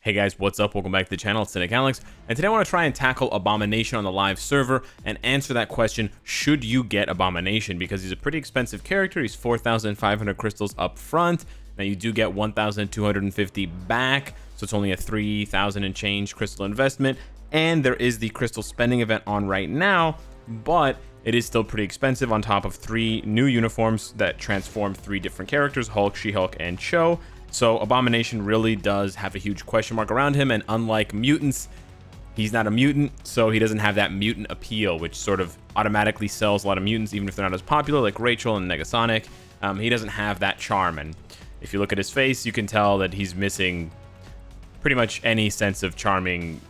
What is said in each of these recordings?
Hey guys, what's up? Welcome back to the channel. It's Cynicalex, and today I want to try and tackle Abomination on the live server and answer that question, should you get Abomination? Because he's a pretty expensive character. He's 4,500 crystals up front. Now you do get 1,250 back, so it's only a 3,000 and change crystal investment, and there is the crystal spending event on right now, but it is still pretty expensive on top of 3 new uniforms that transform 3 different characters, Hulk, She-Hulk, and Cho. So Abomination really does have a huge question mark around him, and unlike mutants, he's not a mutant, so he doesn't have that mutant appeal, which sort of automatically sells a lot of mutants, even if they're not as popular, like Rachel and Negasonic. He doesn't have that charm, and if you look at his face, you can tell that he's missing pretty much any sense of charming,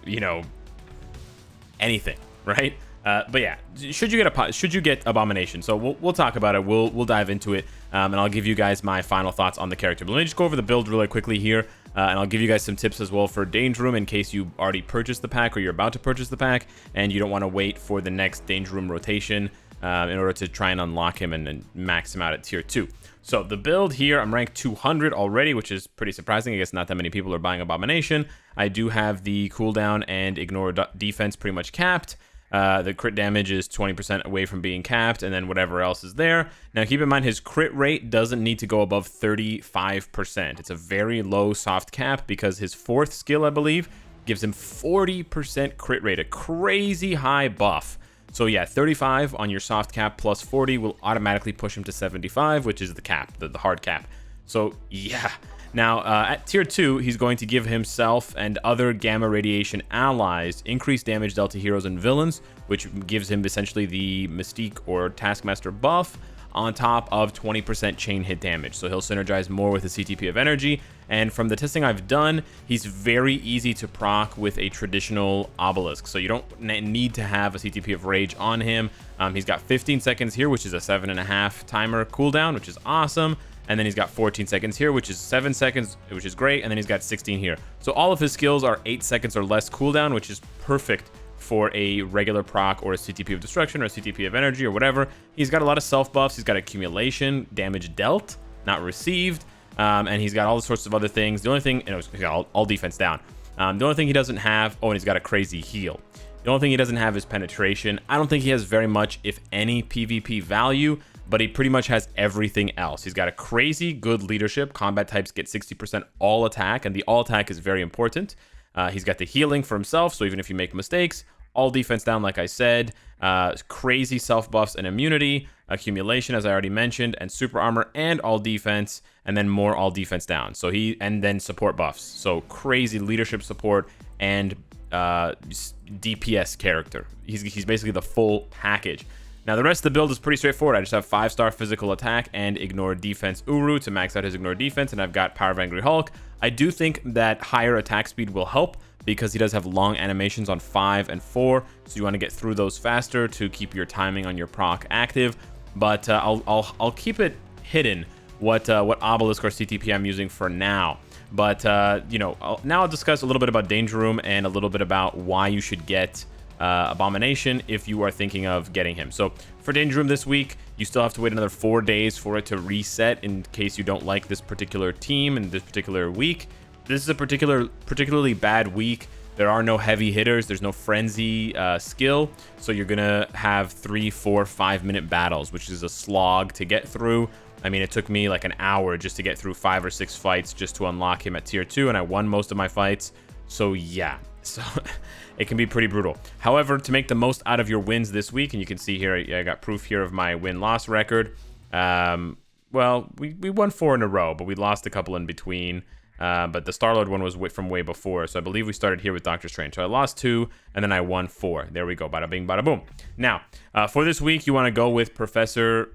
anything, right? But yeah, should you get Abomination? So we'll talk about it. We'll dive into it, and I'll give you guys my final thoughts on the character. But let me just go over the build really quickly here, and I'll give you guys some tips as well for Danger Room in case you already purchased the pack or you're about to purchase the pack and you don't want to wait for the next Danger Room rotation in order to try and unlock him and max him out at tier 2. So the build here, I'm ranked 200 already, which is pretty surprising. I guess not that many people are buying Abomination. I do have the cooldown and ignore defense pretty much capped. The crit damage is 20% away from being capped, and then whatever else is there. Now, keep in mind, his crit rate doesn't need to go above 35%. It's a very low soft cap because his 4th skill, I believe, gives him 40% crit rate, a crazy high buff. So yeah, 35 on your soft cap plus 40 will automatically push him to 75, which is the cap, the hard cap. So yeah. Now, at tier 2, he's going to give himself and other gamma radiation allies increased damage dealt to heroes and villains, which gives him essentially the Mystique or Taskmaster buff on top of 20% chain hit damage. So he'll synergize more with the CTP of energy. And from the testing I've done, he's very easy to proc with a traditional obelisk. So you don't need to have a CTP of rage on him. He's got 15 seconds here, which is a 7.5 timer cooldown, which is awesome. And then he's got 14 seconds here, which is 7 seconds, which is great. And then he's got 16 here. So all of his skills are 8 seconds or less cooldown, which is perfect for a regular proc or a CTP of destruction or a CTP of energy or whatever. He's got a lot of self buffs. He's got accumulation, damage dealt, not received. And he's got all sorts of other things. The only thing, he's got all defense down. The only thing he doesn't have, and he's got a crazy heal. The only thing he doesn't have is penetration. I don't think he has very much, if any, PvP value, but he pretty much has everything else. He's got a crazy good leadership. Combat types get 60% all attack, and the all attack is very important. He's got the healing for himself, so even if you make mistakes, all defense down, like I said. Crazy self buffs and immunity, accumulation, as I already mentioned, and super armor and all defense, and then more all defense down. So and then support buffs. So crazy leadership support and DPS character. He's basically the full package. Now, the rest of the build is pretty straightforward. I just have 5-star physical attack and ignore defense Uru to max out his ignore defense, and I've got Power of Angry Hulk. I do think that higher attack speed will help because he does have long animations on 5 and 4, so you want to get through those faster to keep your timing on your proc active. But I'll keep it hidden what obelisk or CTP I'm using for now. But now I'll discuss a little bit about Danger Room and a little bit about why you should get Abomination if you are thinking of getting him. So for Danger Room this week, you still have to wait another 4 days for it to reset in case you don't like this particular team and this particular week. This is a particularly bad week. There are no heavy hitters. There's no frenzy skill. So you're going to have 3, 4, 5-minute battles, which is a slog to get through. I mean, it took me like an hour just to get through 5 or 6 fights just to unlock him at tier 2, and I won most of my fights. So yeah, so it can be pretty brutal. However, to make the most out of your wins this week, and you can see here, I got proof here of my win-loss record. Well, we won 4 in a row, but we lost a couple in between. But the Star-Lord one was from way before, so I believe we started here with Doctor Strange. So I lost 2, and then I won 4. There we go, bada bing, bada boom. Now, for this week, you want to go with Mr.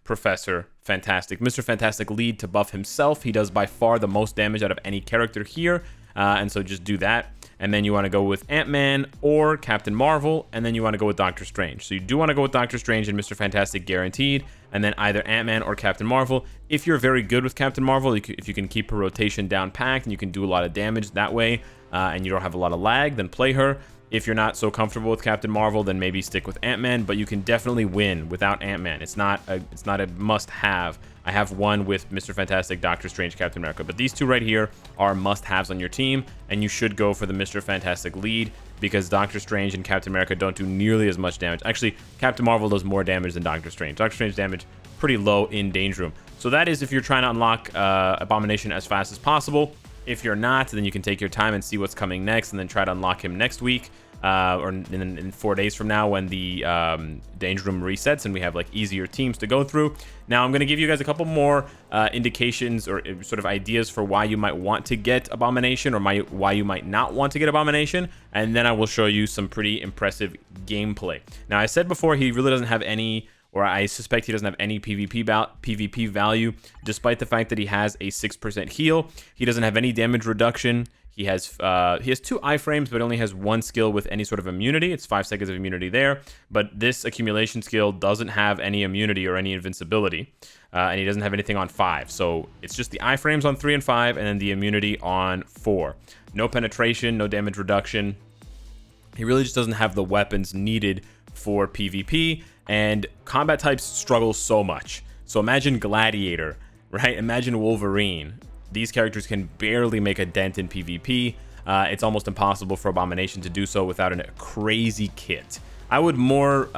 Professor Fantastic. Mr. Fantastic lead to buff himself. He does by far the most damage out of any character here, and so just do that. And then you want to go with Ant-Man or Captain Marvel, and then you want to go with Doctor Strange. So you do want to go with Doctor Strange and Mr. Fantastic guaranteed, and then either Ant-Man or Captain Marvel. If you're very good with Captain Marvel, if you can keep her rotation down packed and you can do a lot of damage that way, and you don't have a lot of lag, then play her. If you're not so comfortable with Captain Marvel, then maybe stick with Ant-Man, but you can definitely win without Ant-Man. It's not a must-have. I have one with Mr. Fantastic, Doctor Strange, Captain America, but these two right here are must-haves on your team, and you should go for the Mr. Fantastic lead because Doctor Strange and Captain America don't do nearly as much damage. Actually, Captain Marvel does more damage than Doctor Strange. Doctor Strange damage pretty low in Danger Room. So that is if you're trying to unlock Abomination as fast as possible. If you're not, then you can take your time and see what's coming next and then try to unlock him next week or in 4 days from now when the Danger Room resets and we have like easier teams to go through. Now I'm going to give you guys a couple more indications or sort of ideas for why you might want to get Abomination or why you might not want to get Abomination, and then I will show you some pretty impressive gameplay. Now I said before he really doesn't have any, or I suspect he doesn't have any PvP value, despite the fact that he has a 6% heal. He doesn't have any damage reduction. He has 2 iframes, but only has 1 skill with any sort of immunity. It's 5 seconds of immunity there. But this accumulation skill doesn't have any immunity or any invincibility. And he doesn't have anything on 5. So it's just the iframes on 3 and 5, and then the immunity on 4. No penetration, no damage reduction. He really just doesn't have the weapons needed for PvP, and combat types struggle so much. So imagine Gladiator, right? Imagine Wolverine. These characters can barely make a dent in PvP. It's almost impossible for Abomination to do so without a crazy kit. I would more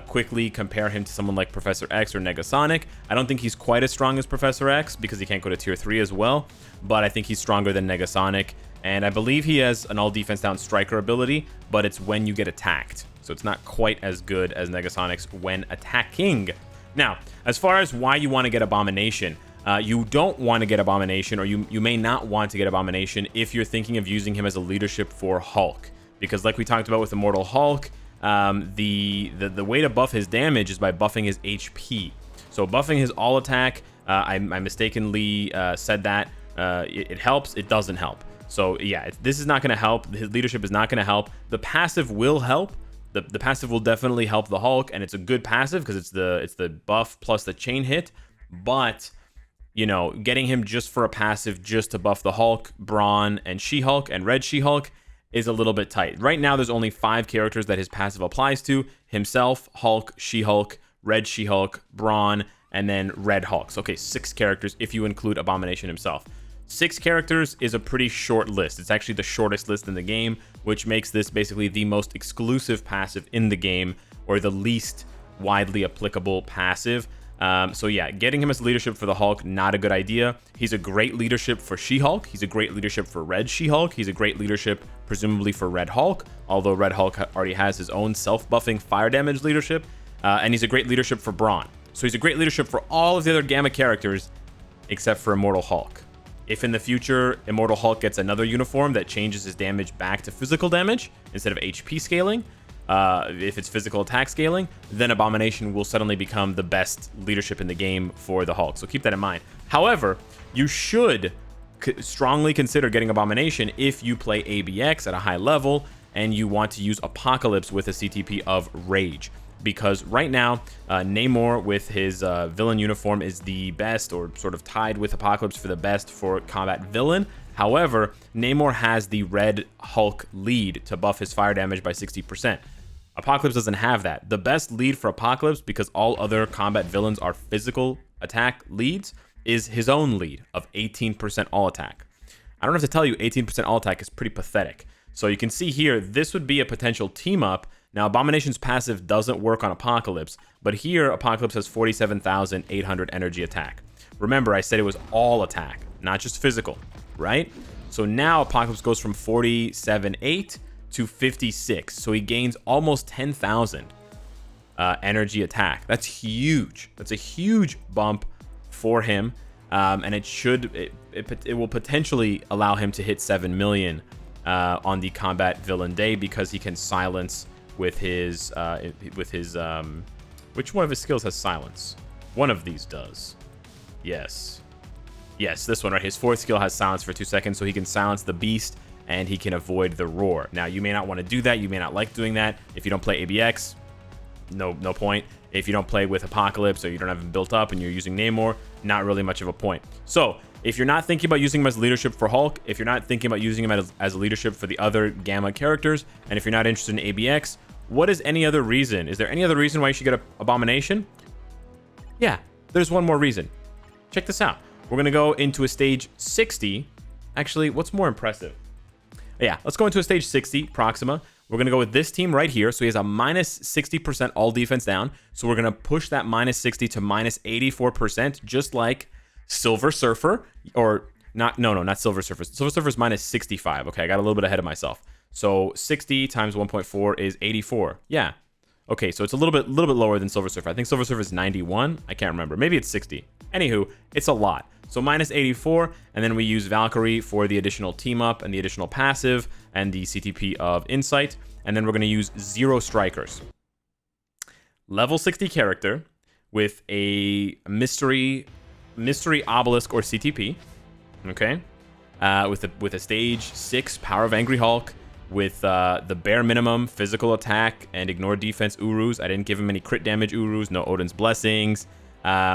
quickly compare him to someone like Professor X or Negasonic. I don't think he's quite as strong as Professor X because he can't go to tier 3 as well, but I think he's stronger than Negasonic. And I believe he has an all defense down striker ability, but it's when you get attacked. So it's not quite as good as Negasonic's when attacking. Now, as far as why you want to get Abomination, you don't want to get Abomination, or you may not want to get Abomination if you're thinking of using him as a leadership for Hulk. Because like we talked about with Immortal Hulk, the way to buff his damage is by buffing his HP. So buffing his all attack, I mistakenly said that it helps, it doesn't help. So yeah, this is not going to help. His leadership is not going to help. The passive will help. The passive will definitely help the Hulk, and it's a good passive because it's the buff plus the chain hit. But you know, getting him just for a passive just to buff the Hulk, Brawn, and She-Hulk and Red She-Hulk is a little bit tight. Right now, there's only 5 characters that his passive applies to: himself, Hulk, She-Hulk, Red She-Hulk, Brawn, and then Red Hulk. So, okay, 6 characters if you include Abomination himself. 6 characters is a pretty short list. It's actually the shortest list in the game, which makes this basically the most exclusive passive in the game, or the least widely applicable passive. So yeah, getting him as leadership for the Hulk, not a good idea. He's a great leadership for She-Hulk. He's a great leadership for Red She-Hulk. He's a great leadership, presumably, for Red Hulk, although Red Hulk already has his own self-buffing fire damage leadership. And he's a great leadership for Brawn. So he's a great leadership for all of the other Gamma characters, except for Immortal Hulk. If in the future Immortal Hulk gets another uniform that changes his damage back to physical damage instead of HP scaling, if it's physical attack scaling, then Abomination will suddenly become the best leadership in the game for the Hulk. So keep that in mind. However, you should strongly consider getting Abomination if you play ABX at a high level and you want to use Apocalypse with a CTP of Rage. Because right now, Namor with his villain uniform is the best, or sort of tied with Apocalypse for the best for combat villain. However, Namor has the Red Hulk lead to buff his fire damage by 60%. Apocalypse doesn't have that. The best lead for Apocalypse, because all other combat villains are physical attack leads, is his own lead of 18% all attack. I don't have to tell you, 18% all attack is pretty pathetic. So you can see here, this would be a potential team up. Now, Abomination's passive doesn't work on Apocalypse, but here Apocalypse has 47,800 energy attack. Remember, I said it was all attack, not just physical, right? So now Apocalypse goes from 47,800 to 56, so he gains almost 10,000 energy attack. That's huge. That's a huge bump for him, and it will potentially allow him to hit 7 million on the combat villain day, because he can silence with his which one of his skills has silence? One of these does. Yes, this one right. His 4th skill has silence for 2 seconds, so he can silence the beast and he can avoid the roar. Now, you may not want to do that. You may not like doing that. If you don't play ABX, no point. If you don't play with Apocalypse, or you don't have him built up and you're using Namor, not really much of a point. So If you're not thinking about using him as leadership for Hulk, if you're not thinking about using him as a leadership for the other Gamma characters, and if you're not interested in ABX, what is any other reason? Is there any other reason why you should get a Abomination? Yeah, there's one more reason. Check this out. We're going to go into a stage 60. Actually, what's more impressive? Yeah, let's go into a stage 60, Proxima. We're going to go with this team right here. So he has a minus 60% all defense down. So we're going to push that minus 60 to minus 84%, just like Silver Surfer. Or not Silver Surfer. Silver Surfer is minus 65. Okay, I got a little bit ahead of myself. So 60 times 1.4 is 84. Yeah. Okay, so it's a little bit lower than Silver Surfer. I think Silver Surfer is 91. I can't remember. Maybe it's 60. Anywho, it's a lot. So minus 84, and then we use Valkyrie for the additional team up and the additional passive and the CTP of Insight. And then we're going to use 0 strikers. Level 60 character with a mystery obelisk or CTP. Okay. With a stage 6 Power of Angry Hulk. With the bare minimum physical attack and ignore defense Urus. I didn't give him any crit damage Urus, no Odin's Blessings.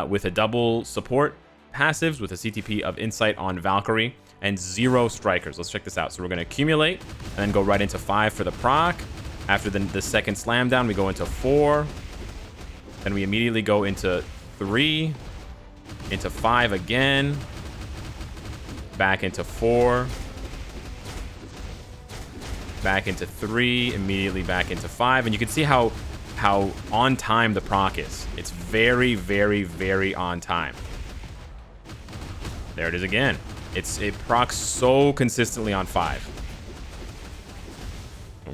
With a double support passives with a CTP of Insight on Valkyrie and 0 strikers. Let's check this out. So we're going to accumulate and then go right into 5 for the proc. After the second slam down, we go into 4. Then we immediately go into 3, into 5 again, back into 4, back into 3, immediately back into 5. And you can see how on time the proc is. It's very, very, very on time. There it is again. It procs so consistently on 5.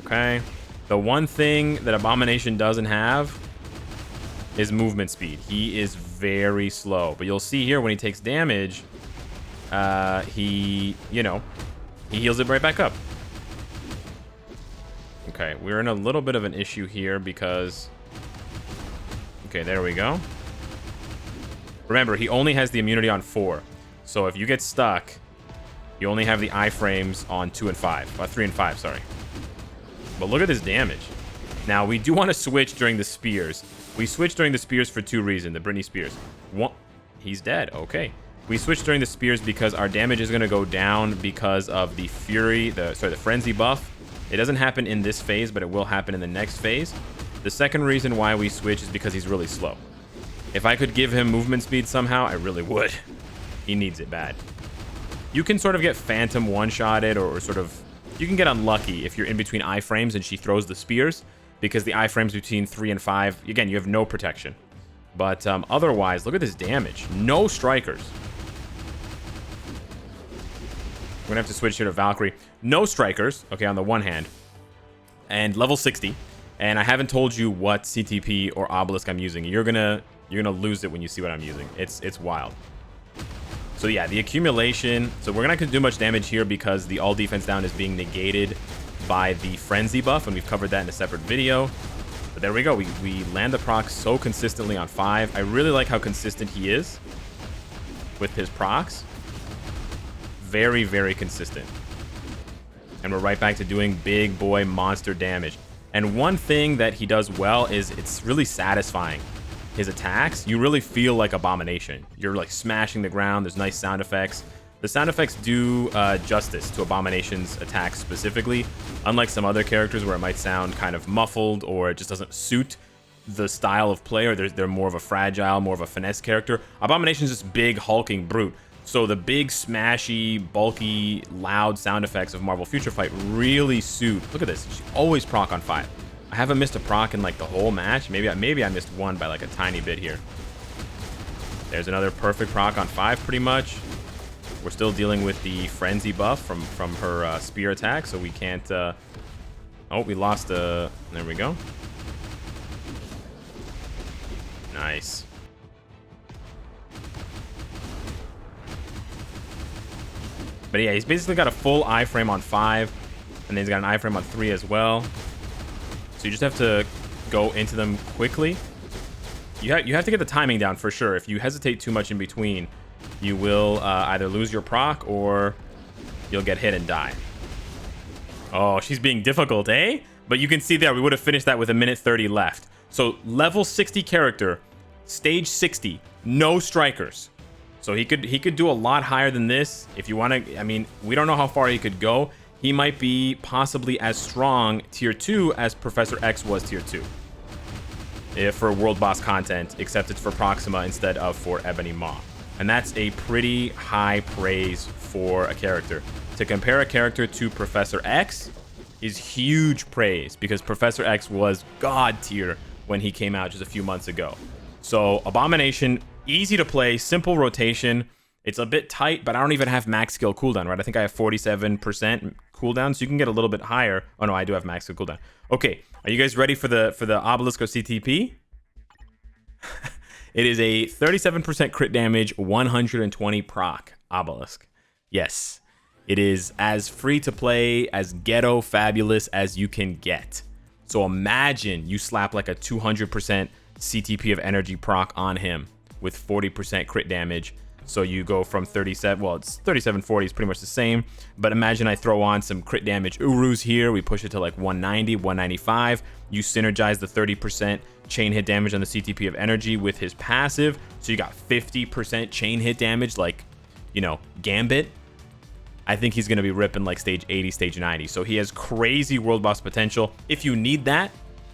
Okay. The one thing that Abomination doesn't have is movement speed. He is very slow. But you'll see here when he takes damage, he heals it right back up. Okay, we're in a little bit of an issue here because... Okay, there we go. Remember, he only has the immunity on 4. So if you get stuck, you only have the iframes on 2 and 5. 3 and 5, sorry. But look at this damage. Now, we do want to switch during the spears. We switch during the spears for 2 reasons. The Britney Spears. One, he's dead. Okay. We switch during the spears because our damage is going to go down because of the Fury, the Frenzy buff. It doesn't happen in this phase, but it will happen in the next phase. The second reason why we switch is because he's really slow. If I could give him movement speed somehow, I really would. He needs it bad. You can sort of get Phantom one-shotted or sort of... You can get unlucky if you're in between iframes and she throws the spears, because the iframes between 3 and 5, again, you have no protection. But otherwise, look at this damage. No strikers. We're going to have to switch here to Valkyrie. No strikers, okay, on the one hand. And level 60. And I haven't told you what CTP or Obelisk I'm using. You're gonna lose it when you see what I'm using. It's wild. So yeah, the accumulation. So we're not gonna do much damage here because the all defense down is being negated by the frenzy buff, and we've covered that in a separate video. But there we go. We land the procs so consistently on 5. I really like how consistent he is with his procs. Very, very consistent. And we're right back to doing big boy monster damage. And one thing that he does well is it's really satisfying. His attacks, you really feel like Abomination. You're like smashing the ground. There's nice sound effects. The sound effects do justice to Abomination's attacks specifically, unlike some other characters where it might sound kind of muffled or it just doesn't suit the style of play, or they're more of a fragile, more of a finesse character. Abomination's this big hulking brute. So the big, smashy, bulky, loud sound effects of Marvel Future Fight really suit. Look at this. She always proc on 5. I haven't missed a proc in like the whole match. Maybe I missed one by like a tiny bit here. There's another perfect proc on 5 pretty much. We're still dealing with the frenzy buff from her spear attack, so we can't... Oh, we lost a... There we go. Nice. But yeah, he's basically got a full iframe on 5, and then he's got an iframe on 3 as well. So you just have to go into them quickly. You have to get the timing down for sure. If you hesitate too much in between, you will either lose your proc or you'll get hit and die. Oh, she's being difficult, eh? But you can see there, we would have finished that with a minute 30 left. So level 60 character, stage 60, no strikers. So he could do a lot higher than this. If you want to, I mean, we don't know how far he could go. He might be possibly as strong tier 2 as Professor X was tier 2. If for world boss content, except it's for Proxima instead of for Ebony Maw. And that's a pretty high praise for a character. To compare a character to Professor X is huge praise, because Professor X was god tier when he came out just a few months ago. So Abomination, easy to play, simple rotation. It's a bit tight, but I don't even have max skill cooldown, right? I think I have 47% cooldown, so you can get a little bit higher. Oh no, I do have max skill cooldown. Okay, are you guys ready for the Obelisk or CTP? It is a 37% crit damage, 120 proc Obelisk. Yes, it is as free to play, as ghetto fabulous as you can get. So imagine you slap like a 200% CTP of energy proc on him with 40% crit damage. So you go from 37, well, it's 3740 is pretty much the same, but imagine I throw on some crit damage Urus here. We push it to like 190, 195. You synergize the 30% chain hit damage on the CTP of energy with his passive. So you got 50% chain hit damage, like, you know, Gambit. I think he's going to be ripping like stage 80, stage 90. So he has crazy world boss potential. If you need that,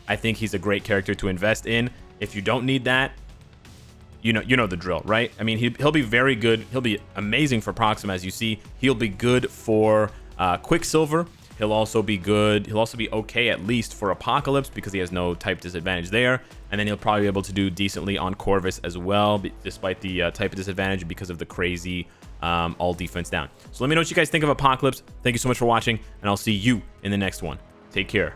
I think he's a great character to invest in. If you don't need that, you know the drill, right? I mean, he'll be very good. He'll be amazing for Proxima, as you see. He'll be good for Quicksilver. He'll also be good. He'll also be okay at least for Apocalypse, because he has no type disadvantage there. And then he'll probably be able to do decently on Corvus as well, despite the type disadvantage because of the crazy all defense down. So let me know what you guys think of Apocalypse. Thank you so much for watching, and I'll see you in the next one. Take care.